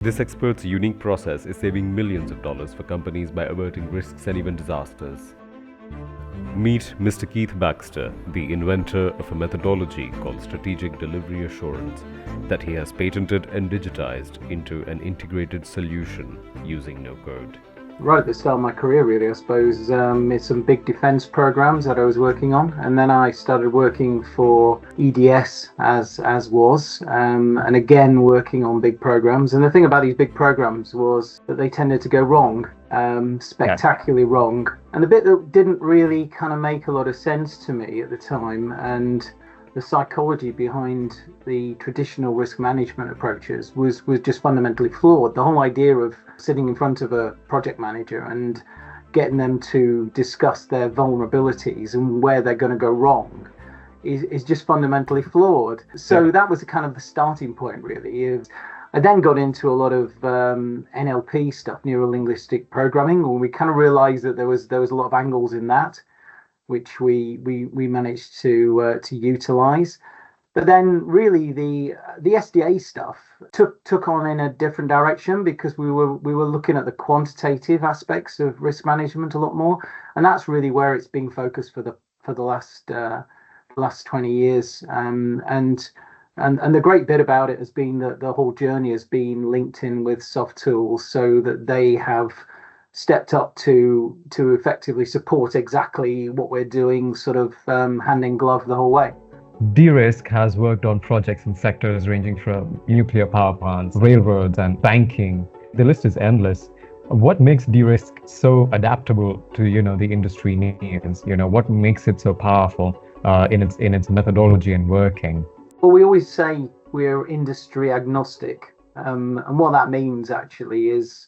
This expert's unique process is saving millions of dollars for companies by averting risks and even disasters. Meet Mr. Keith Baxter, the inventor of a methodology called Strategic Delivery Assurance that he has patented and digitized into an integrated solution using no code. Right at the start of my career, really, I suppose, it's some big defense programs that I was working on, and then I started working for EDS as was, and again working on big programs. And the thing about these big programs was that they tended to go wrong, spectacularly wrong. And the bit that didn't really kind of make a lot of sense to me at the time, and the psychology behind the traditional risk management approaches was just fundamentally flawed. The whole idea of sitting in front of a project manager and getting them to discuss their vulnerabilities and where they're going to go wrong is just fundamentally flawed. So that was kind of the starting point, really. I then got into a lot of NLP stuff, neuro-linguistic programming, and we kind of realized that there was a lot of angles in that, which we managed to utilize. But then really the SDA stuff took on in a different direction, because we were looking at the quantitative aspects of risk management a lot more, and that's really where it's been focused for the last 20 years. And the great bit about it has been that the whole journey has been linked in with Softools, so that they have stepped up to effectively support exactly what we're doing, sort of hand in glove the whole way. De-Risk has worked on projects in sectors ranging from nuclear power plants, railroads, and banking. The list is endless. What makes De-Risk so adaptable to the industry needs? What makes it so powerful in its methodology and working? Well, we always say we're industry agnostic, and what that means actually is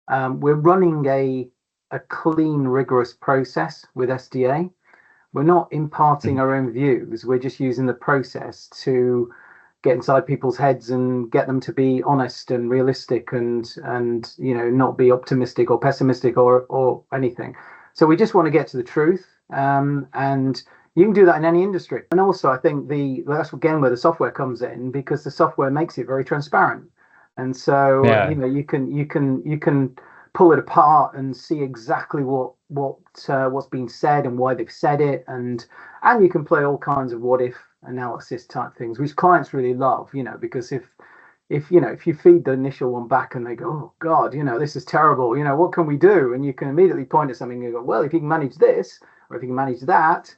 we're running a clean, rigorous process with SDA. We're not imparting our own views. We're just using the process to get inside people's heads and get them to be honest and realistic and not be optimistic or pessimistic or anything. So we just want to get to the truth, and you can do that in any industry. And also, I think that's again where the software comes in, because the software makes it very transparent. And so you can pull it apart and see exactly what's been said and why they've said it, and you can play all kinds of what if analysis type things, which clients really love, because if you feed the initial one back and they go, oh God, this is terrible, what can we do? And you can immediately point at something and go, well, if you can manage this, or if you can manage that,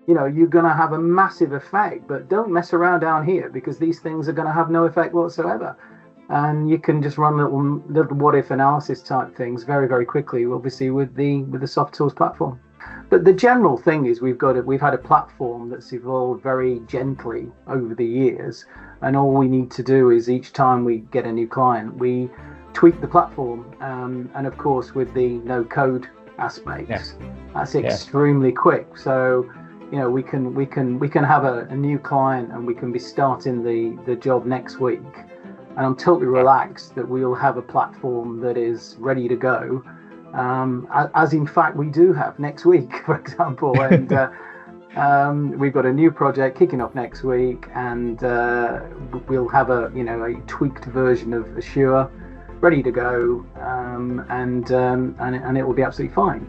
you're going to have a massive effect. But don't mess around down here, because these things are going to have no effect whatsoever. And you can just run little what if analysis type things very, very quickly, obviously with the Softools platform. But the general thing is we've had a platform that's evolved very gently over the years, and all we need to do is each time we get a new client, we tweak the platform, and of course with the no code aspects, that's extremely quick. So we can have a new client and we can be starting the job next week. And I'm totally relaxed that we'll have a platform that is ready to go, as in fact we do have next week, for example. And we've got a new project kicking off next week, and we'll have a tweaked version of Assure ready to go, and it will be absolutely fine.